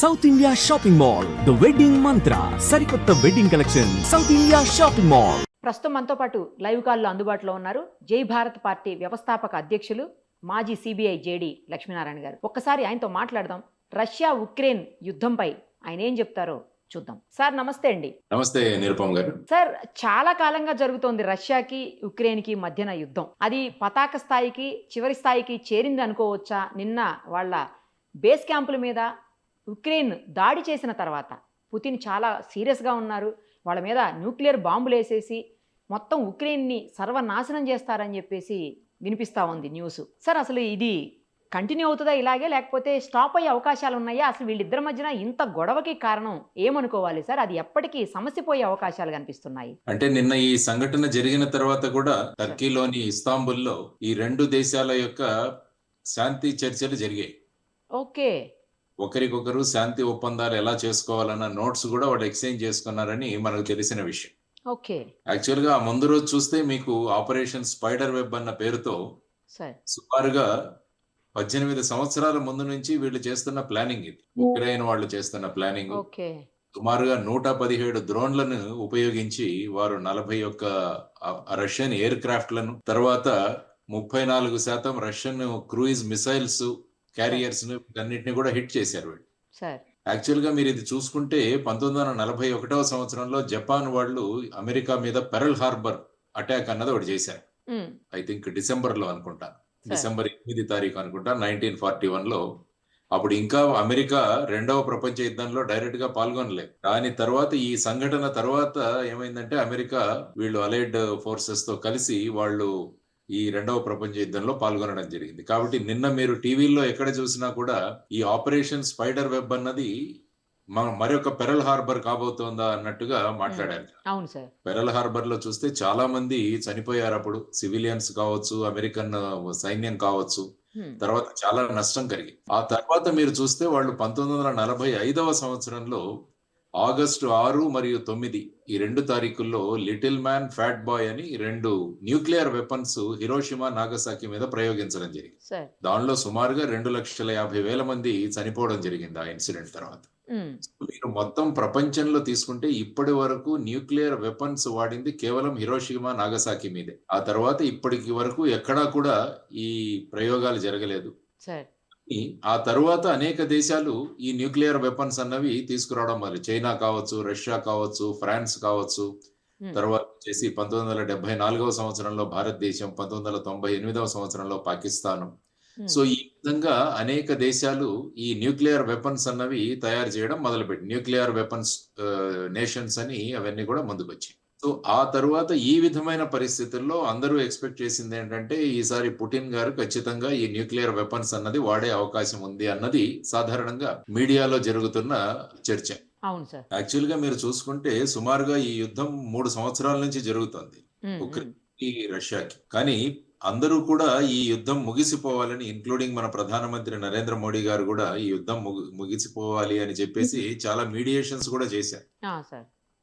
South India shopping mall the wedding మంత్ర సరికొత్త wedding collection south India shopping mall. ప్రస్తుతం మనతో పాటు లైవ్ కాల్లో అందుబాటులో ఉన్నారు జై భారత్ పార్టీ వ్యవస్థాపక అధ్యక్షులు మాజీ సిబిఐ జేడి లక్ష్మీనారాయణ గారు. ఒక్కసారి ఆయనతో మాట్లాడదాం. రష్యా ఉక్రెయిన్ యుద్ధంపై ఆయన ఏం చెప్తారో చూద్దాం. సార్ నమస్తే అండి. నమస్తే నిరుపమ్ గారు. సార్, చాలా కాలంగా జరుగుతోంది రష్యాకి ఉక్రెయిన్కి మధ్యన యుద్ధం. అది పతాక స్థాయికి చివరి స్థాయికి చేరింది అనుకోవచ్చా? నిన్న వాళ్ళ బేస్ క్యాంపుల మీద ఉక్రెయిన్ దాడి చేసిన తర్వాత పుతిన్ చాలా సీరియస్గా ఉన్నారు. వాళ్ళ మీద న్యూక్లియర్ బాంబులు వేసేసి మొత్తం ఉక్రెయిన్ని సర్వనాశనం చేస్తారని చెప్పేసి వినిపిస్తూ ఉంది న్యూస్. సార్, అసలు ఇది కంటిన్యూ అవుతుందా ఇలాగే, లేకపోతే స్టాప్ అయ్యే అవకాశాలు ఉన్నాయా? అసలు వీళ్ళిద్దరి మధ్యన ఇంత గొడవకి కారణం ఏమనుకోవాలి సార్? అది ఎప్పటికీ సమస్య పోయే అవకాశాలు కనిపిస్తున్నాయి. అంటే నిన్న ఈ సంఘటన జరిగిన తర్వాత కూడా టర్కీలోని ఇస్తాంబుల్లో ఈ రెండు దేశాల యొక్క శాంతి చర్చలు జరిగాయి. ఓకే. ఒకరికొకరు శాంతి ఒప్పందాలు ఎలా చేసుకోవాలన్న నోట్స్ కూడా వాళ్ళు ఎక్స్చేంజ్ చేసుకున్నారని మనకు తెలిసిన విషయం. ఓకే. యాక్చువల్ గా ముందు రోజు చూస్తే మీకు ఆపరేషన్ స్పైడర్ వెబ్ అన్న పేరుతో సుమారుగా 18 సంవత్సరాల ముందు నుంచి వీళ్ళు చేస్తున్న ప్లానింగ్ ఇది. ఉక్రెయిన్ వాళ్ళు చేస్తున్న ప్లానింగ్. సుమారుగా 117 డ్రోన్లను ఉపయోగించి వారు 41 రష్యన్ ఎయిర్ క్రాఫ్ట్లను, తర్వాత 34% రష్యన్ క్రూయిజ్ మిసైల్స్ క్యారియర్స్ అన్నింటినీ కూడా హిట్ చేశారు వీళ్ళు. యాక్చువల్ గా మీరు ఇది చూసుకుంటే 1941వ సంవత్సరంలో జపాన్ వాళ్ళు అమెరికా మీద పెరల్ హార్బర్ అటాక్ అన్నది ఒకటి చేశారు. ఐ థింక్ డిసెంబర్ లో అనుకుంటా, డిసెంబర్ 8 తారీఖు అనుకుంటా 1941లో. అప్పుడు ఇంకా అమెరికా రెండవ ప్రపంచ యుద్ధంలో డైరెక్ట్ గా పాల్గొనలేదు. దాని తర్వాత ఈ సంఘటన తర్వాత ఏమైందంటే అమెరికా వీళ్ళు అలైడ్ ఫోర్సెస్ తో కలిసి వాళ్ళు ఈ రెండవ ప్రపంచ యుద్ధంలో పాల్గొనడం జరిగింది. కాబట్టి నిన్న మీరు టీవీల్లో ఎక్కడ చూసినా కూడా ఈ ఆపరేషన్ స్పైడర్ వెబ్ అన్నది మరొక పెరల్ హార్బర్ కాబోతోందా అన్నట్టుగా మాట్లాడారు. అవును సార్. పెరల్ హార్బర్ లో చూస్తే చాలా మంది చనిపోయారు. అప్పుడు సివిలియన్స్ కావచ్చు, అమెరికన్ సైన్యం కావచ్చు, తర్వాత చాలా నష్టం కలిగింది. ఆ తర్వాత మీరు చూస్తే వాళ్ళు 1945వ సంవత్సరంలో ఆగస్టు 6 మరియు 9 ఈ 2 తారీఖుల్లో లిటిల్ మ్యాన్ ఫ్యాట్ బాయ్ అని 2 న్యూక్లియర్ వెపన్స్ హిరోషిమా నాగసాకి మీద ప్రయోగించడం జరిగింది. దానిలో సుమారుగా 2,50,000 మంది చనిపోవడం జరిగింది ఆ ఇన్సిడెంట్ తర్వాత. మీరు మొత్తం ప్రపంచంలో తీసుకుంటే ఇప్పటి వరకు న్యూక్లియర్ వెపన్స్ వాడింది కేవలం హిరోషిమా నాగసాకి మీదే. ఆ తర్వాత ఇప్పటికి వరకు ఎక్కడా కూడా ఈ ప్రయోగాలు జరగలేదు. ఆ తరువాత అనేక దేశాలు ఈ న్యూక్లియర్ వెపన్స్ అన్నవి తీసుకురావడం మరి చైనా కావచ్చు, రష్యా కావచ్చు, ఫ్రాన్స్ కావచ్చు, తర్వాత వచ్చేసి 1974వ సంవత్సరంలో భారతదేశం, 1998వ సంవత్సరంలో పాకిస్తాన్. సో ఈ విధంగా అనేక దేశాలు ఈ న్యూక్లియర్ వెపన్స్ అన్నవి తయారు చేయడం మొదలుపెట్టి న్యూక్లియర్ వెపన్స్ నేషన్స్ అని అవన్నీ కూడా ముందుకొచ్చాయి. సో ఆ తరువాత ఈ విధమైన పరిస్థితుల్లో అందరూ ఎక్స్పెక్ట్ చేసింది ఏంటంటే ఈసారి పుటిన్ గారు ఖచ్చితంగా ఈ న్యూక్లియర్ వెపన్స్ అన్నది వాడే అవకాశం ఉంది అన్నది సాధారణంగా మీడియాలో జరుగుతున్న చర్చ. యాక్చువల్ గా మీరు చూసుకుంటే సుమారుగా ఈ యుద్ధం 3 సంవత్సరాల నుంచి జరుగుతుంది ఉక్రెయిన్కి, రష్యాకి. కానీ అందరూ కూడా ఈ యుద్ధం ముగిసిపోవాలని, ఇన్క్లూడింగ్ మన ప్రధానమంత్రి నరేంద్ర మోడీ గారు కూడా ఈ యుద్ధం ముగిసిపోవాలి అని చెప్పేసి చాలా మీడియేషన్స్ కూడా చేశారు.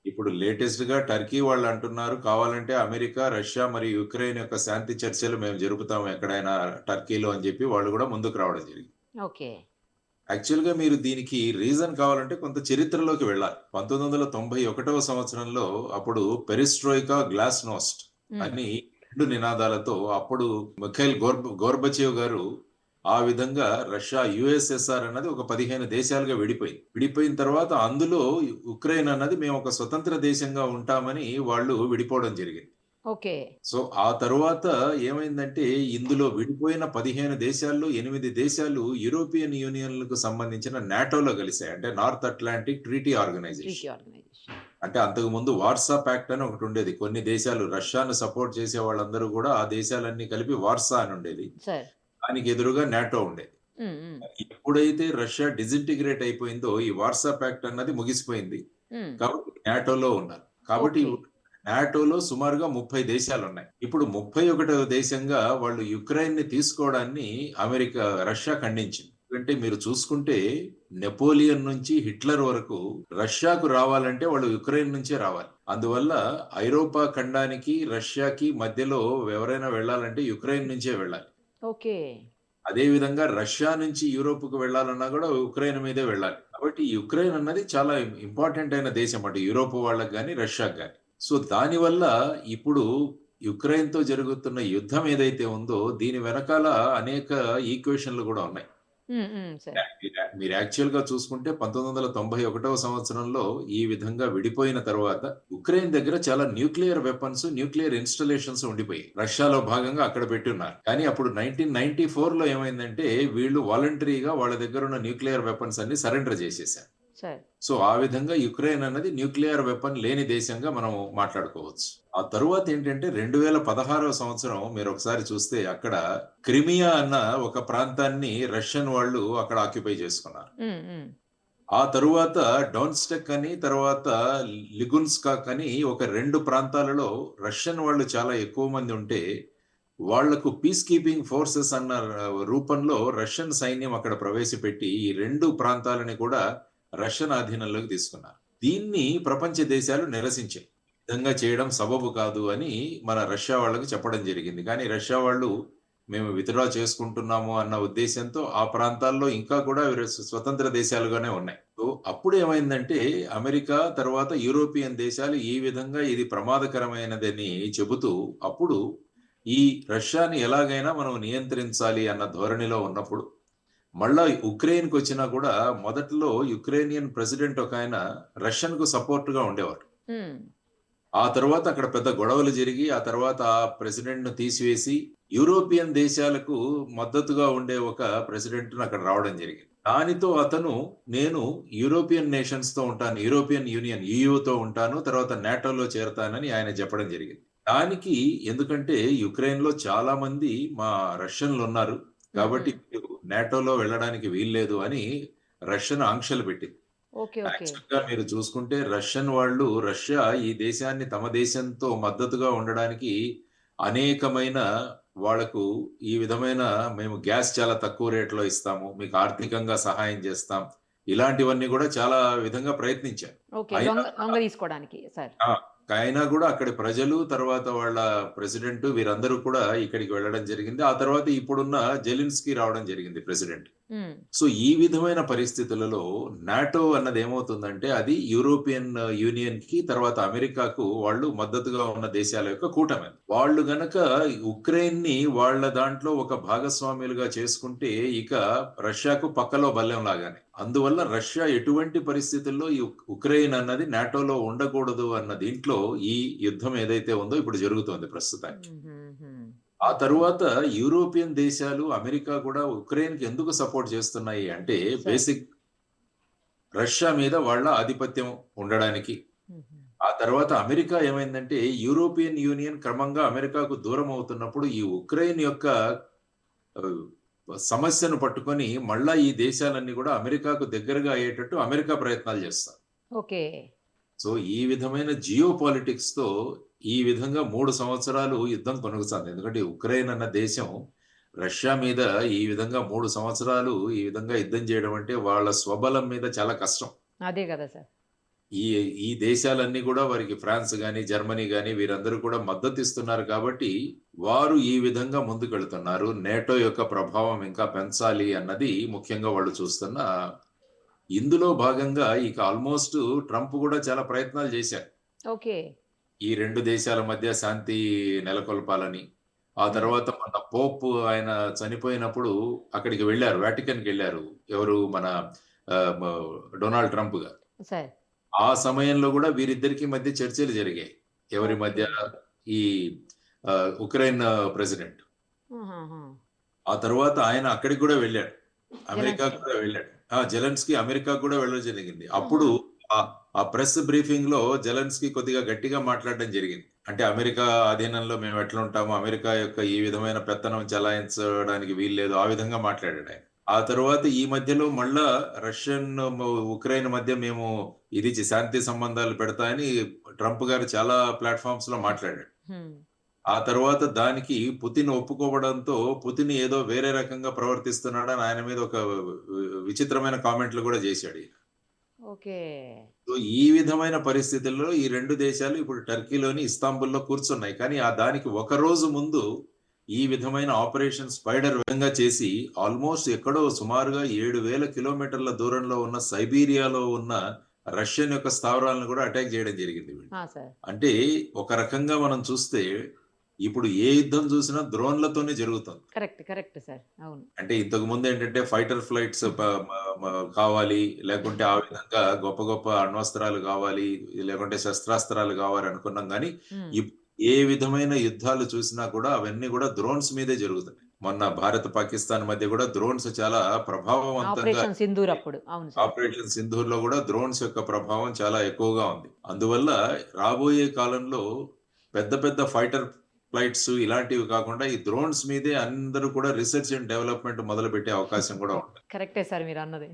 ఇప్పుడు లేటెస్ట్ గా టర్కీ వాళ్ళు అంటున్నారు కావాలంటే అమెరికా, రష్యా మరియు యుక్రెయిన్ యొక్క శాంతి చర్చలు మేము జరుపుతాము ఎక్కడైనా టర్కీలో అని చెప్పి వాళ్ళు కూడా ముందుకు రావడం జరిగింది. యాక్చువల్ గా మీరు దీనికి రీజన్ కావాలంటే కొంత చరిత్రలోకి వెళ్ళాలి. 1991వ సంవత్సరంలో అప్పుడు పెరిస్ట్రోయికా గ్లాస్నోస్ట్ అని 2 నినాదాలతో అప్పుడు మిఖైల్ గోర్బచేవ్ గారు ఆ విధంగా రష్యా యుఎస్ఎస్ఆర్ అన్నది ఒక 15 దేశాలుగా విడిపోయిన తర్వాత అందులో ఉక్రెయిన్ అన్నది మేము ఒక స్వతంత్ర దేశంగా ఉంటామని వాళ్ళు విడిపోవడం జరిగింది. సో ఆ తరువాత ఏమైందంటే ఇందులో విడిపోయిన 15 దేశాల్లో 8 దేశాలు యూరోపియన్ యూనియన్ కు సంబంధించిన నాటోలో కలిసాయి. అంటే నార్త్ అట్లాంటిక్ ట్రీటీ ఆర్గనైజేషన్. అంటే అంతకు ముందు వార్సా ప్యాక్ట్ అని ఒకటి ఉండేది. కొన్ని దేశాలు రష్యాను సపోర్ట్ చేసే వాళ్ళందరూ కూడా ఆ దేశాలన్నీ కలిపి వార్సా అని ఉండేది. దానికి ఎదురుగా నాటో ఉండేది. ఎప్పుడైతే రష్యా డిజింటిగ్రేట్ అయిపోయిందో ఈ వార్సా ప్యాక్ట్ అన్నది ముగిసిపోయింది. కాబట్టి నాటోలో ఉన్నారు. కాబట్టి నాటోలో సుమారుగా 30 దేశాలు ఉన్నాయి. ఇప్పుడు 31వ దేశంగా వాళ్ళు యుక్రెయిన్ ని తీసుకోవడాన్ని రష్యా ఖండించింది. ఎందుకంటే మీరు చూసుకుంటే నెపోలియన్ నుంచి హిట్లర్ వరకు రష్యాకు రావాలంటే వాళ్ళు యుక్రెయిన్ నుంచే రావాలి. అందువల్ల ఐరోపా ఖండానికి రష్యాకి మధ్యలో ఎవరైనా వెళ్ళాలంటే యుక్రెయిన్ నుంచే వెళ్ళాలి. అదే విధంగా రష్యా నుంచి యూరోప్ కు వెళ్లాలన్నా కూడా ఉక్రెయిన్ మీదే వెళ్ళాలి. కాబట్టి యుక్రెయిన్ అన్నది చాలా ఇంపార్టెంట్ అయిన దేశం అటు యూరోప్ వాళ్ళకి గాని, రష్యాకి గాని. సో దానివల్ల ఇప్పుడు యుక్రెయిన్‌తో జరుగుతున్న యుద్ధం ఏదైతే ఉందో దీని వెనకాల అనేక ఈక్వేషన్‌లు గూడా ఉన్నాయి. సార్. మీరు యాక్చువల్‌గా చూసుకుంటే 1991 సంవత్సరంలో ఈ విధంగా విడిపోయిన తర్వాత ఉక్రెయిన్ దగ్గర చాలా న్యూక్లియర్ వెపన్స్, న్యూక్లియర్ ఇన్‌స్టాలేషన్స్ ఉండిపోయాయి. రష్యాలో భాగంగా అక్కడ పెట్టున్నారు. కానీ అప్పుడు 1994లో ఏమైందంటే వీళ్ళు వాలంటరీగా వాళ్ళ దగ్గరున్న న్యూక్లియర్ వెపన్స్ అన్ని సరెండర్ చేసేసారు. సార్. సో ఆ విధంగా యుక్రెయిన్ అన్నది న్యూక్లియర్ వెపన్ లేని దేశంగా మనం మాట్లాడుకోవచ్చు. ఆ తరువాత ఏంటంటే 2016 సంవత్సరం మీరు ఒకసారి చూస్తే అక్కడ క్రిమియా అన్న ఒక ప్రాంతాన్ని రష్యన్ వాళ్ళు అక్కడ ఆక్యుపై చేసుకున్నారు. ఆ తరువాత డోన్స్టెక్ అని తర్వాత లిగున్స్కాక్ అని ఒక 2 ప్రాంతాలలో రష్యన్ వాళ్ళు చాలా ఎక్కువ మంది ఉంటే వాళ్లకు పీస్ కీపింగ్ ఫోర్సెస్ అన్న రూపంలో రష్యన్ సైన్యం అక్కడ ప్రవేశపెట్టి ఈ 2 ప్రాంతాలని కూడా రష్యన్ ఆధీనంలోకి తీసుకున్నారు. దీన్ని ప్రపంచ దేశాలు నిరసించాయి. ఈ విధంగా చేయడం సబబు కాదు అని మన రష్యా వాళ్ళకి చెప్పడం జరిగింది. కానీ రష్యా వాళ్ళు మేము విత్‌డ్రా చేసుకుంటున్నాము అన్న ఉద్దేశంతో ఆ ప్రాంతాల్లో ఇంకా కూడా స్వతంత్ర దేశాలుగానే ఉన్నాయి. సో అప్పుడు ఏమైందంటే అమెరికా తర్వాత యూరోపియన్ దేశాలు ఈ విధంగా ఇది ప్రమాదకరమైనదని చెబుతూ అప్పుడు ఈ రష్యాని ఎలాగైనా మనం నియంత్రించాలి అన్న ధోరణిలో ఉన్నప్పుడు మళ్ళా ఉక్రెయిన్‌కి వచ్చినా కూడా మొదట్లో యుక్రేనియన్ ప్రెసిడెంట్ ఒకాయన రష్యన్‌కు సపోర్ట్‌గా ఉండేవారు. ఆ తర్వాత అక్కడ పెద్ద గొడవలు జరిగి ఆ తర్వాత ఆ ప్రెసిడెంట్‌ను తీసివేసి యూరోపియన్ దేశాలకు మద్దతుగా ఉండే ఒక ప్రెసిడెంట్‌ను అక్కడ రావడం జరిగింది. దానితో అతను నేను యూరోపియన్ నేషన్స్‌తో ఉంటాను. యూరోపియన్ యూనియన్ యూయూతో ఉంటాను. తర్వాత నాటోలో చేరతానని ఆయన చెప్పడం జరిగింది. దానికి ఎందుకంటే యుక్రెయిన్‌లో చాలా మంది మా రష్యన్లు ఉన్నారు. కాబట్టి నాటోలో వెళ్ళడానికి వీల్లేదు అని రష్యన్ ఆంక్షలు పెట్టింది. యాక్చువల్‌గా మీరు చూసుకుంటే రష్యన్ వాళ్ళు రష్యా ఈ దేశాన్ని తమ దేశంతో మద్దతుగా ఉండడానికి అనేకమైన వాళ్ళకు ఈ విధమైన మేము గ్యాస్ చాలా తక్కువ రేట్‌లో ఇస్తాము. మీకు ఆర్థికంగా సహాయం చేస్తాం. ఇలాంటివన్నీ కూడా చాలా విధంగా ప్రయత్నించారు. అయినా కూడా అక్కడి ప్రజలు తర్వాత వాళ్ళ ప్రెసిడెంట్ వీరందరూ కూడా ఇక్కడికి వెళ్ళడం జరిగింది. ఆ తర్వాత ఇప్పుడున్న జెలెన్స్కీ రావడం జరిగింది ప్రెసిడెంట్. సో ఈ విధమైన పరిస్థితులలో నాటో అన్నది ఏమవుతుందంటే అది యూరోపియన్ యూనియన్ కి తర్వాత అమెరికాకు వాళ్ళు మద్దతుగా ఉన్న దేశాల యొక్క కూటమి. వాళ్ళు గనక ఉక్రెయిన్ ని వాళ్ళ దాంట్లో ఒక భాగస్వాములుగా చేసుకుంటే ఇక రష్యాకు పక్కలో బల్లెం లాగానే. అందువల్ల రష్యా ఎటువంటి పరిస్థితుల్లో ఈ ఉక్రెయిన్ అన్నది నాటోలో ఉండకూడదు అన్న దీంట్లో ఈ యుద్ధం ఏదైతే ఉందో ఇప్పుడు జరుగుతోంది ప్రస్తుతానికి. ఆ తరువాత యూరోపియన్ దేశాలు అమెరికా కూడా ఉక్రెయిన్ కి ఎందుకు సపోర్ట్ చేస్తున్నాయి అంటే బేసిక్ రష్యా మీద వాళ్ళ ఆధిపత్యం ఉండడానికి. ఆ తర్వాత అమెరికా ఏమైందంటే యూరోపియన్ యూనియన్ క్రమంగా అమెరికాకు దూరం అవుతున్నప్పుడు ఈ ఉక్రెయిన్ యొక్క సమస్యను పట్టుకొని మళ్ళా ఈ దేశాలన్నీ కూడా అమెరికాకు దగ్గరగా అయ్యేటట్టు అమెరికా ప్రయత్నాలు చేస్తారు. ఓకే. సో ఈ విధమైన జియో పాలిటిక్స్ తో ఈ విధంగా 3 సంవత్సరాలు యుద్ధం కొనసాగుతుంది. ఎందుకంటే ఉక్రెయిన్ అన్న దేశం రష్యా మీద ఈ విధంగా 3 సంవత్సరాలు ఈ విధంగా యుద్ధం చేయడం అంటే వాళ్ళ స్వబలం మీద చాలా కష్టం. అదే కదా సార్. ఈ ఈ దేశాలన్నీ కూడా వారికి ఫ్రాన్స్ గాని జర్మనీ గాని వీరందరూ కూడా మద్దతు ఇస్తున్నారు కాబట్టి వారు ఈ విధంగా ముందుకెళ్తున్నారు. నేటో యొక్క ప్రభావం ఇంకా పెంచాలి అన్నది ముఖ్యంగా వాళ్ళు చూస్తున్న ఇందులో భాగంగా ఇక ఆల్మోస్ట్ ట్రంప్ కూడా చాలా ప్రయత్నాలు చేశారు. ఓకే. ఈ 2 దేశాల మధ్య శాంతి నెలకొల్పాలని. ఆ తర్వాత మన పోప్ ఆయన చనిపోయినప్పుడు అక్కడికి వెళ్ళారు. వాటికన్‌కి వెళ్ళారు. ఎవరు మన డొనాల్డ్ ట్రంప్ గారు. ఆ సమయంలో కూడా వీరిద్దరికి మధ్య చర్చలు జరిగాయి. ఎవరి మధ్య ఈ ఉక్రెయిన్ ప్రెసిడెంట్. ఆ తర్వాత ఆయన అక్కడికి కూడా వెళ్ళాడు. అమెరికా కూడా వెళ్ళాడు. జెలెన్స్కీ అమెరికా కూడా వెళ్ళడం జరిగింది. అప్పుడు ఆ ప్రెస్ బ్రీఫింగ్ లో జెలెన్స్కీ కొద్దిగా గట్టిగా మాట్లాడడం జరిగింది. అంటే అమెరికా అధీనంలో మేము ఎట్లా ఉంటాము, అమెరికా యొక్క ఈ విధమైన పెత్తనం చెలాయించడానికి వీల్లేదు, ఆ విధంగా మాట్లాడాడు ఆయన. ఆ తర్వాత ఈ మధ్యలో మళ్ళా రష్యన్ ఉక్రెయిన్ మధ్య మేము ఇది శాంతి సంబంధాలు పెడతాయని ట్రంప్ గారు చాలా ప్లాట్ఫామ్స్ లో మాట్లాడాడు. ఆ తర్వాత దానికి పుతిన్ ఒప్పుకోవడంతో పుతిన్ ఏదో వేరే రకంగా ప్రవర్తిస్తున్నాడని ఆయన మీద ఒక విచిత్రమైన కామెంట్లు కూడా చేశాడు. సో ఈ విధమైన పరిస్థితుల్లో ఈ 2 దేశాలు ఇప్పుడు టర్కీలోని ఇస్తాంబుల్లో కూర్చున్నాయి. కానీ దానికి ఒక రోజు ముందు ఈ విధమైన ఆపరేషన్ స్పైడర్ విధంగా చేసి ఆల్మోస్ట్ ఎక్కడో సుమారుగా 7,000 కిలోమీటర్ల దూరంలో ఉన్న సైబీరియాలో ఉన్న రష్యన్ యొక్క స్థావరాలను కూడా అటాక్ చేయడం జరిగింది వీళ్ళు. సార్ అంటే ఒక రకంగా మనం చూస్తే ఇప్పుడు ఏ యుద్ధం చూసినా డ్రోన్లతోనే జరుగుతుంది. కరెక్ట్ కరెక్ట్ సార్ అవును అంటే ఇంతకు ముందు ఏంటంటే ఫైటర్ ఫ్లైట్స్ కావాలి, లేకుంటే ఆ విధంగా గొప్ప గొప్ప అణ్వస్త్రాలు కావాలి, లేకుంటే శస్త్రాస్త్రాలు కావాలి అనుకున్నాం. కానీ ఉమ్. ఏ విధమైన యుద్ధాలు చూసినా కూడా అవన్నీ కూడా డ్రోన్స్ మీదే జరుగుతున్నాయి. మొన్న భారత్ పాకిస్తాన్ మధ్య కూడా డ్రోన్స్ చాలా ప్రభావవంతంగా, ఆపరేషన్ సింధూర్ అప్పుడు అవును సార్ ఆపరేషన్ సింధూర్ లో కూడా డ్రోన్స్ యొక్క ప్రభావం చాలా ఎక్కువగా ఉంది. అందువల్ల రాబోయే కాలంలో పెద్ద పెద్ద ఫైటర్ ఫ్లైట్స్ ఇలాంటివి కాకుండా ఈ డ్రోన్స్ మీదే అందరూ కూడా రీసెర్చ్ అండ్ డెవలప్మెంట్ మొదలు పెట్టే అవకాశం కూడా ఉంటుంది. కరెక్టే సార్ మీరు అన్నది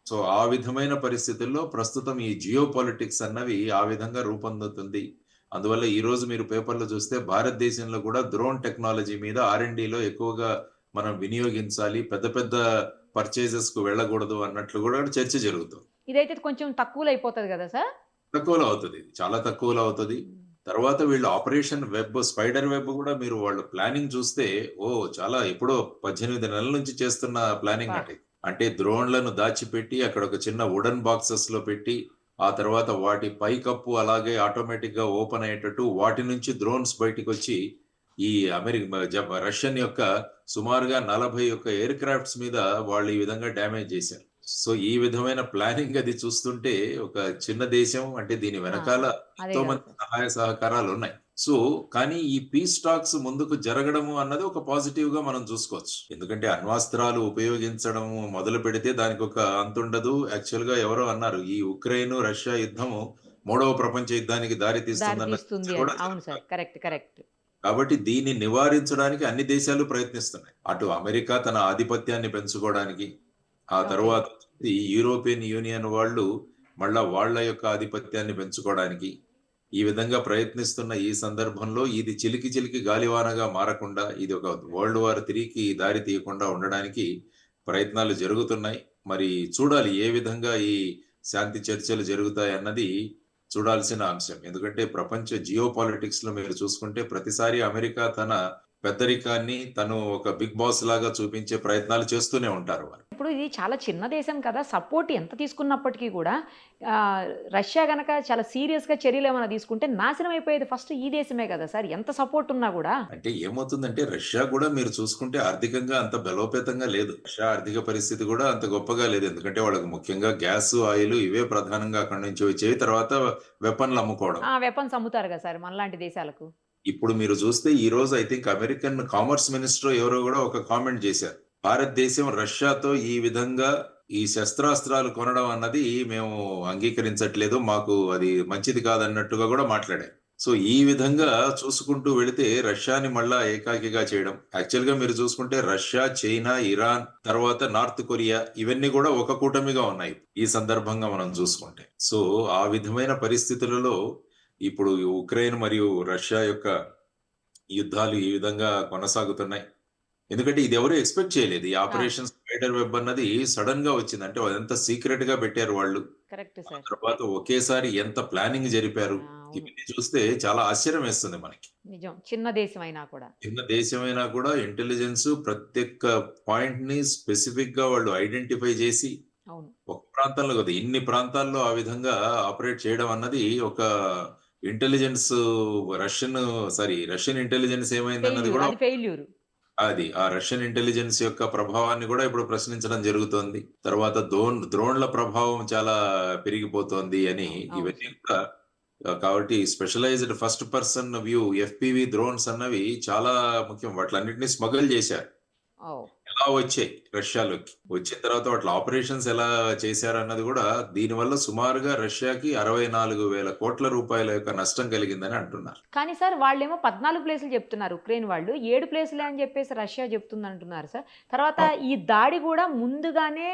సో ఆ విధమైన పరిస్థితుల్లో ప్రస్తుతం ఈ జియో పాలిటిక్స్ అన్నవి ఆ విధంగా రూపొందుతుంది. అందువల్ల ఈ రోజు మీరు పేపర్లో చూస్తే భారతదేశంలో కూడా డ్రోన్ టెక్నాలజీ మీద R&Dలో ఎక్కువగా మనం వినియోగించాలి, పెద్ద పెద్ద పర్చేజెస్ కు వెళ్ళకూడదు అన్నట్లు కూడా చర్చ జరుగుతుంది. ఇదైతే కొంచెం తక్కువలో అయిపోతుంది కదా సార్ తక్కువలో అవుతుంది, చాలా తక్కువలో అవుతుంది. తర్వాత వీళ్ళు ఆపరేషన్ వెబ్, స్పైడర్ వెబ్ కూడా మీరు వాళ్ళు ప్లానింగ్ చూస్తే చాలా ఎప్పుడో 18 నెలల నుంచి చేస్తున్న ప్లానింగ్ అంటే. అంటే డ్రోన్లను దాచిపెట్టి అక్కడ ఒక చిన్న వుడెన్ బాక్సెస్ లో పెట్టి ఆ తర్వాత వాటి పైకప్పు అలాగే ఆటోమేటిక్ గా ఓపెన్ అయ్యేటట్టు వాటి నుంచి డ్రోన్స్ బయటికి వచ్చి ఈ రష్యన్ యొక్క సుమారుగా 41 ఎయిర్ క్రాఫ్ట్స్ మీద వాళ్ళు ఈ విధంగా డ్యామేజ్ చేశారు. సో ఈ విధమైన ప్లానింగ్ అది చూస్తుంటే ఒక చిన్న దేశం అంటే దీని వెనకాల ఎంతో మంది సహాయ సహకారాలు ఉన్నాయి. సో కానీ ఈ పీస్ టాక్స్ ముందుకు జరగడము అన్నది ఒక పాజిటివ్ గా మనం చూసుకోవచ్చు. ఎందుకంటే అణ్వాస్త్రాలు ఉపయోగించడం మొదలు పెడితే దానికి ఒక అంతుండదు. యాక్చువల్ గా ఎవరో అన్నారు, ఈ ఉక్రెయిన్ రష్యా యుద్ధము 3వ ప్రపంచ యుద్ధానికి దారి తీస్తుంది. అవును సార్ కరెక్ట్ కరెక్ట్. కాబట్టి దీన్ని నివారించడానికి అన్ని దేశాలు ప్రయత్నిస్తున్నాయి. అటు అమెరికా తన ఆధిపత్యాన్ని పెంచుకోవడానికి, ఆ తర్వాత ఈ యూరోపియన్ యూనియన్ వాళ్ళు మళ్ళా వాళ్ళ యొక్క ఆధిపత్యాన్ని పెంచుకోవడానికి ఈ విధంగా ప్రయత్నిస్తున్న ఈ సందర్భంలో ఇది చిలికి చిలికి గాలివానగా మారకుండా, ఇది ఒక వరల్డ్ వార్ 3కి దారి తీయకుండా ఉండడానికి ప్రయత్నాలు జరుగుతున్నాయి. మరి చూడాలి ఏ విధంగా ఈ శాంతి చర్చలు జరుగుతాయి అన్నది చూడాల్సిన అంశం. ఎందుకంటే ప్రపంచ జియో పాలిటిక్స్ లో మీరు చూసుకుంటే ప్రతిసారి అమెరికా తన పెద్దరికాన్ని తను ఒక బిగ్ బాస్ లాగా చూపించే ప్రయత్నాలు చేస్తూనే ఉంటారు వారు. ఇప్పుడు ఇది చాలా చిన్న దేశం కదా, సపోర్ట్ ఎంత తీసుకున్నప్పటికీ కూడా రష్యా గనక చాలా సీరియస్ గా చర్యలు ఏమైనా తీసుకుంటే నాశనం అయిపోయేది ఫస్ట్ ఈ దేశమే కదా సార్, ఎంత సపోర్ట్ ఉన్నా కూడా. అంటే ఏమవుతుందంటే రష్యా కూడా మీరు చూసుకుంటే ఆర్థికంగా అంత బలోపేతంగా లేదు. రష్యా ఆర్థిక పరిస్థితి కూడా అంత గొప్పగా లేదు. ఎందుకంటే వాళ్ళకి ముఖ్యంగా గ్యాస్, ఆయిల్ ఇవే ప్రధానంగా అక్కడి నుంచి వచ్చేవి. తర్వాత వెపన్లు అమ్ముకోవడం, వెపన్స్ అమ్ముతారు కదా సార్ మనలాంటి దేశాలకు. ఇప్పుడు మీరు చూస్తే ఈ రోజు I think American commerce minister ఎవరో కూడా ఒక కామెంట్ చేశారు, భారతదేశం రష్యాతో ఈ విధంగా ఈ శస్త్రాస్త్రాలు కొనడం అన్నది మేము అంగీకరించట్లేదు, మాకు అది మంచిది కాదన్నట్టుగా కూడా మాట్లాడారు. సో ఈ విధంగా చూసుకుంటూ వెళితే రష్యాని మళ్ళా ఏకాకిగా చేయడం. యాక్చువల్ గా మీరు చూసుకుంటే రష్యా, చైనా, ఇరాన్, తర్వాత నార్త్ కొరియా ఇవన్నీ కూడా ఒక కూటమిగా ఉన్నాయి ఈ సందర్భంగా మనం చూసుకుంటే. సో ఆ విధమైన పరిస్థితులలో ఇప్పుడు ఉక్రెయిన్ మరియు రష్యా యొక్క యుద్ధాలు ఈ విధంగా కొనసాగుతున్నాయి. ఎందుకంటే ఇది ఎవరు ఎక్స్పెక్ట్ చేయలేదు. ఈ ఆపరేషన్ స్పైడర్ వెబ్ అన్నది సడన్ గా వచ్చింది. అంటే అదంతా సీక్రెట్ గా పెట్టారు వాళ్ళు. Correct sir. తర్వాత ఒకేసారి ఎంత ప్లానింగ్ జరిపారు ఇవన్నీ చూస్తే చాలా ఆశ్చర్యం వేస్తుంది మనకి. నిజం, చిన్న దేశం అయినా కూడా ఇంటెలిజెన్స్ ప్రతి ఒక్క పాయింట్ ని స్పెసిఫిక్ గా వాళ్ళు ఐడెంటిఫై చేసి ఒక ప్రాంతంలో కదా ఇన్ని ప్రాంతాల్లో ఆ విధంగా ఆపరేట్ చేయడం అన్నది ఒక ఇంటెలిజెన్స్ రష్యన్ ఇంటెలిజెన్స్ ఏమైంది అన్నది కూడా అది ఆ రష్యన్ ఇంటెలిజెన్స్ యొక్క ప్రభావాన్ని కూడా ఇప్పుడు ప్రశ్నించడం జరుగుతోంది. తర్వాత డ్రోన్ల ప్రభావం చాలా పెరిగిపోతోంది అని ఇవన్నీ కూడా. కాబట్టి specialized first person view FPV drones అన్నవి చాలా ముఖ్యం. వాటిలన్నింటినీ స్మగుల్ చేశారు. ఎలా వచ్చాయి రష్యాలోకి, వచ్చిన తర్వాత వాటి ఆపరేషన్స్ ఎలా చేశారు అన్నది కూడా. దీనివల్ల సుమారుగా రష్యాకి 64,000 కోట్ల రూపాయల యొక్క నష్టం కలిగిందని అంటున్నారు. కానీ సార్ వాళ్ళేమో 14 ప్లేసులు చెప్తున్నారు, ఉక్రెయిన్ వాళ్ళు 7 ప్లేసులే అని చెప్పేసి రష్యా చెప్తుంది అంటున్నారు సార్. తర్వాత ఈ దాడి కూడా ముందుగానే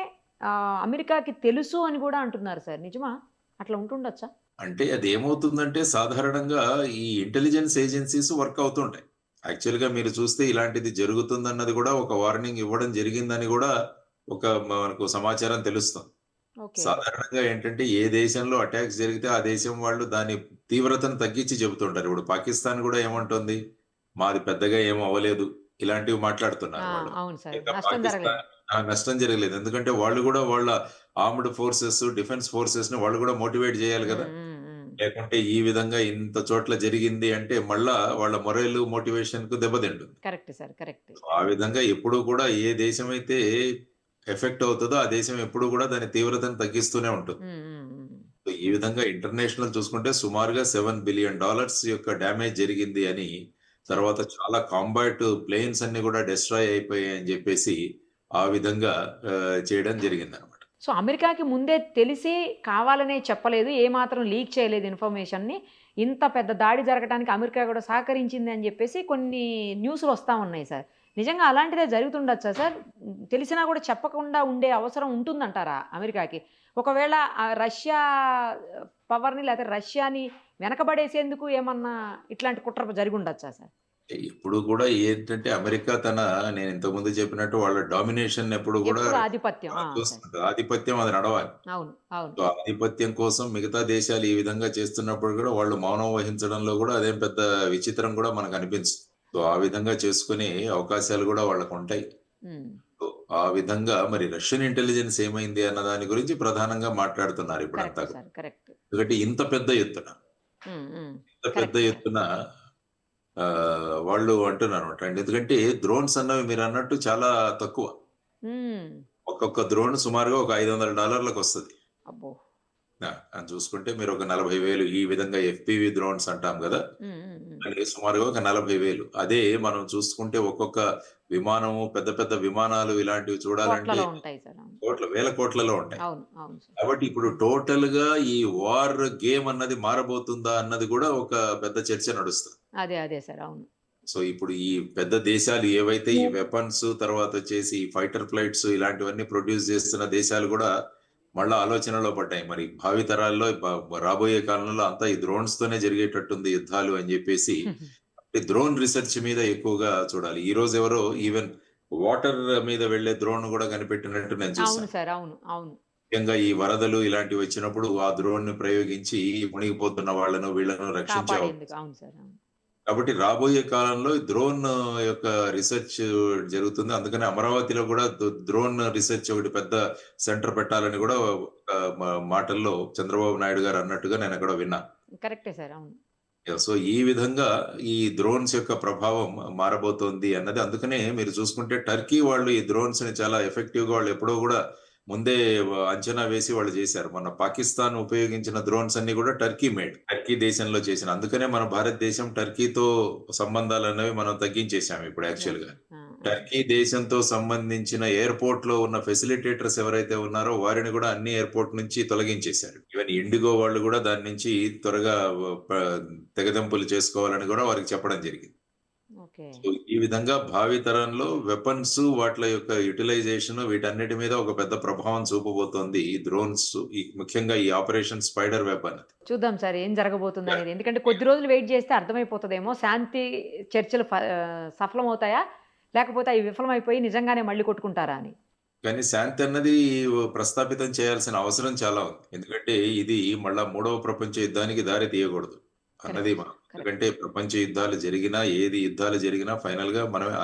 అమెరికాకి తెలుసు అని కూడా అంటున్నారు సార్. నిజమా? అట్లా ఉంటుండొచ్చా? అంటే అది ఏమవుతుందంటే సాధారణంగా ఈ ఇంటెలిజెన్స్ ఏజెన్సీస్ వర్క్ అవుతుంటాయి. యాక్చువల్ గా మీరు చూస్తే ఇలాంటిది జరుగుతుందన్నది కూడా ఒక వార్నింగ్ ఇవ్వడం జరిగిందని కూడా ఒక మనకు సమాచారం తెలుస్తుంది. సాధారణంగా ఏంటంటే ఏ దేశంలో అటాక్స్ జరిగితే ఆ దేశం వాళ్ళు దాని తీవ్రతను తగ్గించి చెబుతుంటారు. ఇప్పుడు పాకిస్తాన్ కూడా ఏమంటుంది, మాది పెద్దగా ఏం అవ్వలేదు, ఇలాంటివి ఆ, మాట్లాడుతున్నారు వాళ్ళు. అవును సార్, ఇంకా నష్టం జరగలేదు. పాకిస్తాన్ నష్టం జరగలేదు. ఎందుకంటే వాళ్ళు కూడా వాళ్ళ ఆర్మ్డ్ ఫోర్సెస్, డిఫెన్స్ ఫోర్సెస్ ని వాళ్ళు కూడా మోటివేట్ చేయాలి కదా! లేకుంటే ఈ విధంగా ఇంత చోట్ల జరిగింది అంటే మళ్ళా వాళ్ళ మొరల్ మోటివేషన్‌కు దెబ్బతింటుంది. Correct sir, correct. సో, ఆ విధంగా ఎప్పుడూ కూడా ఏ దేశమైతే ఎఫెక్ట్ అవుతదో ఆ దేశం ఎప్పుడూ కూడా దాని తీవ్రతను తగ్గిస్తూనే ఉంటుంది. సో, ఈ విధంగా ఇంటర్నేషనల్ చూసుకుంటే సుమారుగా $7 బిలియన్ యొక్క డ్యామేజ్ జరిగింది అని, తర్వాత చాలా కాంబాట్ ప్లేన్స్ అన్ని కూడా డెస్ట్రాయ్ అయిపోయాయి అని చెప్పేసి ఆ విధంగా చేయడం జరిగిందనమాట. సో, అమెరికాకి ముందే తెలిసి కావాలనే చెప్పలేదు. ఏమాత్రం లీక్ చేయలేదు ఇన్ఫర్మేషన్‌ని. ఇంత పెద్ద దాడి జరగటానికి అమెరికా కూడా సహకరించింది అని జెప్పేసి కొన్ని న్యూస్‌లు వస్తా ఉన్నాయి సార్. నిజంగా అలాంటిదే జరుగుతుండొచ్చా సార్? తెలిసినా కూడా చెప్పకుండా ఉండే అవసరం ఉంటుందంటారా అమెరికాకి? ఒకవేళ రష్యా పవర్‌ని లేతే రష్యాని వెనకబడేసేందుకు ఏమన్నా ఇట్లాంటి కుట్ర జరిగుండొచ్చా సార్? ఎప్పుడు కూడా ఏంటంటే అమెరికా నేను ఇంతకుముందు చెప్పినట్టు వాళ్ళ డామినేషన్ ఎప్పుడు కూడా ఎప్పుడు ఆధిపత్యం. ఆ, సరే. చూస్తుంటది. ఆధిపత్యం అది నడవాలి. అవును, అవును. సో, ఆధిపత్యం కోసం మిగతా దేశాలు ఈ విధంగా చేస్తున్నప్పుడు కూడా వాళ్ళు మౌనం వహించడంలో కూడా అదేం పెద్ద విచిత్రం కూడా మనకు అనిపించదు. సో, ఆ విధంగా చేసుకునే అవకాశాలు కూడా వాళ్ళకుంటాయి. హ్మ్. సో, ఆ విధంగా మరి రష్యన్ ఇంటెలిజెన్స్ ఏమైంది అన్న దాని గురించి ప్రధానంగా మాట్లాడుతున్నారు ఇప్పుడంతా కరెక్ట్ కూడా. Sir, correct. ఎందుకంటే ఇంత పెద్ద ఎత్తున, హ్మ్. హ్మ్. ఇంత పెద్ద కరెక్ట్ సార్. ఎత్తున వాళ్ళు అంటున్నారన్నమాట. ఎందుకంటే డ్రోన్స్ అన్నవి మీరన్నట్టు చాలా తక్కువ. హ్మ్. ఒక్కొక్క డ్రోన్ సుమారుగా ఒక $500 అబ్బో! అది చూసుకుంటే మీరు ఒక 40,000 ఈ విధంగా ఎఫ్‌పివి డ్రోన్స్ అంటాం గదా! హ్మ్. హ్మ్. హ్మ్. అంటే సుమారుగా ఒక 40,000. అదే మనం చూసుకుంటే ఒక్కొక్క విమానము పెద్ద పెద్ద విమానాలు ఇలాంటివి చూడాలంటే కోట్లలో ఉంటాయి సార్. అవును. వేల కోట్లలో ఉంటాయి. అవును, అవును సార్. కాబట్టి ఇప్పుడు టోటల్‌గా ఈ వార్ గేమ్ అన్నది మారబోతుందా అన్నది కూడా ఒక పెద్ద చర్చ నడుస్తుంది. అదే, అదే సార్. అవును. సో, ఇప్పుడు ఈ పెద్ద దేశాలు ఏవైతే ఈ వెపన్స్ తర్వాతొచ్చేసి ఈ ఫైటర్ ఫ్లైట్స్ ఇలాంటివన్నీ ప్రొడ్యూస్ చేస్తున్న దేశాలు గూడా మళ్ళా ఆలోచనలో పడ్డాయి. మరి భావి తరాల్లో రాబోయే కాలంలో అంతా ఈ డ్రోన్స్ తోనే జరిగేటట్టుంది యుద్ధాలు అని జెప్పేసి ఈ డ్రోన్ రిసర్చ్ మీద ఎక్కువగా చూడాలి. ఈరోజు ఎవరో ఈవెన్ వాటర్ మీద వెళ్ళే డ్రోన్ గూడా కనిపెట్టినట్టు నేను అవును చూసాను. సార్. అవును, అవును. ముఖ్యంగా ఈ వరదలు ఇలాంటివి వచ్చినప్పుడు ఆ డ్రోన్‌ని ప్రయోగించి మునిగిపోతున్న వాళ్ళను వీళ్ళను రక్షించే కాపాడేందుకు. అవును సార్. అవును. కాబట్టి రాబోయే కాలంలో డ్రోన్ యొక్క రిసర్చ్ జరుగుతుంది. అందుకని అమరావతిలో కూడా డ్రోన్ రిసర్చ్ ఒకటి పెద్ద సెంటర్ పెట్టాలని కూడా ఒక మాటల్లో చంద్రబాబు నాయుడు గారు అన్నట్టుగా నేనెక్కడో విన్నా. కరెక్టే సార్. అవును. సో, ఈ విధంగా ఈ డ్రోన్స్ యొక్క ప్రభావం మారబోతోంది అన్నది అందుకనే మీరు చూసుకుంటే టర్కీ వాళ్ళు ఈ డ్రోన్స్‌ని చాలా ఎఫెక్టివ్‌గా వాళ్ళు ఎప్పుడో గూడా ముందే అంచనా వేసి వాళ్ళు జేశారు. మొన్న పాకిస్తాన్ ఉపయోగించిన డ్రోన్స్ అన్నీ గూడా టర్కీ మేడ్. టర్కీ దేశంలో చేసిన. అందుకనే మన భారతదేశం టర్కీతో సంబంధాలనేవి మనం తగ్గించేసాం ఇప్పుడు యెస్. యాక్చువల్‌గా. ఆ, ఆ. టర్కీ దేశంతో సంబంధించిన ఎయిర్‌పోర్ట్‌లో ఉన్న ఫెసిలిటేటర్స్ ఎవరైతే ఉన్నారో వారిని గూడా అన్ని ఎయిర్‌పోర్ట్ నుంచి తొలగించేశారు. ఈవెన్ ఇండిగో వాళ్ళు గూడా దాని నుంచి త్వరగా ప తెగదెంపులు చేసుకోవాలని గూడా వారికి చెప్పడం జరిగింది. ఓకే. సో, ఈ విధంగా భావి తరంలో వెపన్స్ వాటిల యొక్క యుటిలైజేషన్ వీటన్నిటి మీద ఒక పెద్ద ప్రభావం చూపబోతోంది ఈ డ్రోన్స్. ముఖ్యంగా ఈ ఆపరేషన్ స్పైడర్ వెబ్ అన్నది. చూద్దాం సార్ ఏం జరగబోతుందనేది. ఎందుకంటే కొద్ది రోజులు వెయిట్ చేస్తే అర్థమైపోతదేమో. శాంతి చర్చలు సఫలమవుతాయా? లేకపోతే అవి విఫలమైపోయి నిజంగానే మళ్ళీ కొట్టుకుంటారా అని. కానీ శాంతి అన్నది ప్రస్థాపితం చేయాల్సిన అవసరం చాలా ఉంది. ఎందుకంటే ఇది మళ్ళా మూడవ ప్రపంచ యుద్ధానికి దారి తీయకూడదు అన్నది కరెక్ట్. మనం. కరెక్ట్. ఎందుకంటే ప్రపంచ యుద్ధాలు జరిగినా, ఏది యుద్ధాలు జరిగినా ఫైనల్‌గా మనమే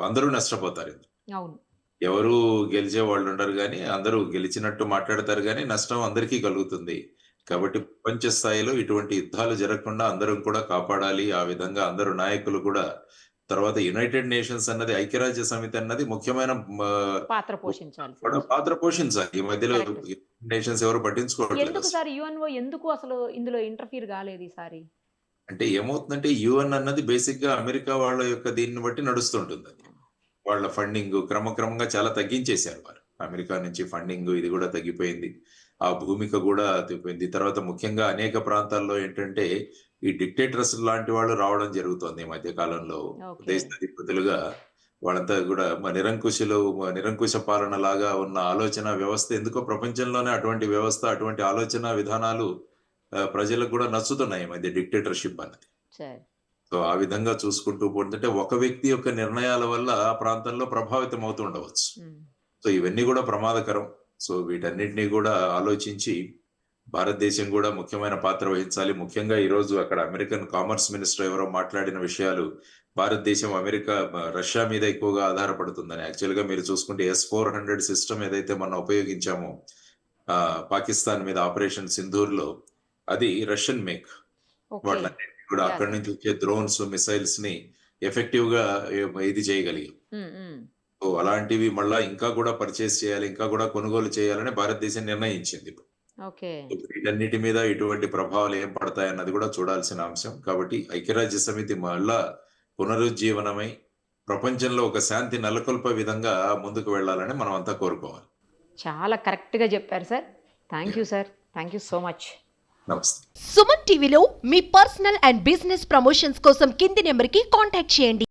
అందరూ నష్టపోతారు. అవును. ఎవరు గెలిచే వాళ్ళు ఉండరు గానీ, అందరూ గెలిచినట్టు మాట్లాడతారు గానీ, నష్టం అందరికీ కలుగుతుంది. కాబట్టి ప్రపంచ స్థాయిలో ఇటువంటి యుద్ధాలు జరగకుండా అందరం కూడా కాపాడాలి. ఆ విధంగా అందరూ నాయకులు కూడా తర్వాత యునైటెడ్ నేషన్స్ అన్నది ఐక్యరాజ్య సమితి అన్నది ముఖ్యమైన పాత్ర పోషించాలి కూడా సార్. పాత్ర పోషించాలి. ఈ మధ్యలో కరెక్ట్. నేషన్స్ ఎవరు పట్టించుకోవట్లేదు ఎందుకు అసలు. సార్ యుఎన్ఓ ఎందుకు అసలు ఇందులో ఇంటర్ఫియర్ కాలేదు ఈసారి? అంటే ఏమవుతుందంటే యూఎన్ అన్నది బేసిక్‌గా అమెరికా వాళ్ళ యొక్క దీన్ని బట్టి నడుస్తుంటుందది. వాళ్ళ ఫండింగ్ క్రమక్రమంగా చాలా తగ్గించేశారు వారు. అమెరికా నుంచి ఫండింగ్ ఇది గూడా తగ్గిపోయింది. ఆ భూమిక గూడా తగ్గిపోయింది. తర్వాత ముఖ్యంగా అనేక ప్రాంతాల్లో ఏంటంటే, ఈ డిక్టేటర్స్ లాంటి వాళ్ళు రావడం జరుగుతోంది ఈ మధ్య కాలంలో. ఓకే. దేశాధిపతులుగా వాళ్ళంతా గూడా నిరంకుశ పాలనలాగా ఉన్న ఆలోచన వ్యవస్థ ఎందుకో ప్రపంచంలోనే అటువంటి వ్యవస్థ, అటువంటి ఆలోచన విధానాలు ప్రజలకు గూడా నచ్చుతున్నాయి ఈ మధ్య డిక్టేటర్‌షిప్ అన్నది. సరే. సో, ఆ విధంగా చూసుకుంటూ పోతుంటే ఒక వ్యక్తి యొక్క నిర్ణయాల వల్ల ఆ ప్రాంతంలో ప్రభావితం అవుతూ ఉండవచ్చు. హ్మ్. సో, ఇవన్నీ గూడా ప్రమాదకరం. సో, వీటన్నిటిని గూడా ఆలోచించి భారతదేశం కూడా ముఖ్యమైన పాత్ర వహించాలి. ముఖ్యంగా ఈరోజు అక్కడ అమెరికన్ కామర్స్ మినిస్టర్ ఎవరో మాట్లాడిన విషయాలు భారతదేశం రష్యా మీద ఎక్కువగా ఆధారపడుతుందని. యాక్చువల్గా మీరు చూసుకుంటే S-400 సిస్టమ్ ఏదైతే మనం ఉపయోగించామో పాకిస్తాన్ మీద ఆపరేషన్ సింధూర్లో, అది రష్యన్ మేక్. ఓకే. వాళ్ళన్నింటినీ కూడా అక్కడి నుంచి వచ్చే డ్రోన్స్, మిసైల్స్ ని ఎఫెక్టివ్ గా ఇది చేయగలిగాం. సో అలాంటివి మళ్ళా ఇంకా కూడా పర్చేస్ చేయాలి, ఇంకా కూడా కొనుగోలు చేయాలని భారతదేశం నిర్ణయించింది. ఓకే. వీటన్నిటి మీద ఇటువంటి ప్రభావాలు ఏం పడతాయన్నది కూడా చూడాల్సిన అంశం. కాబట్టి ఐక్యరాజ్య సమితి మళ్ళా పునరుజ్జీవనమై ప్రపంచంలో ఒక శాంతి నెలకొల్పే విధంగా ముందుకు వెళ్ళాలని మనం అంతా కోరుకోవాలి. చాలా కరెక్ట్గా చెప్పారు sir. Thank you sir. Thank you so much. నమస్తే. సుమన్ టీవీలో మీ పర్సనల్ అండ్ బిజినెస్ ప్రమోషన్స్ కోసం కింది నెంబర్కి కాంటాక్ట్ చేయండి.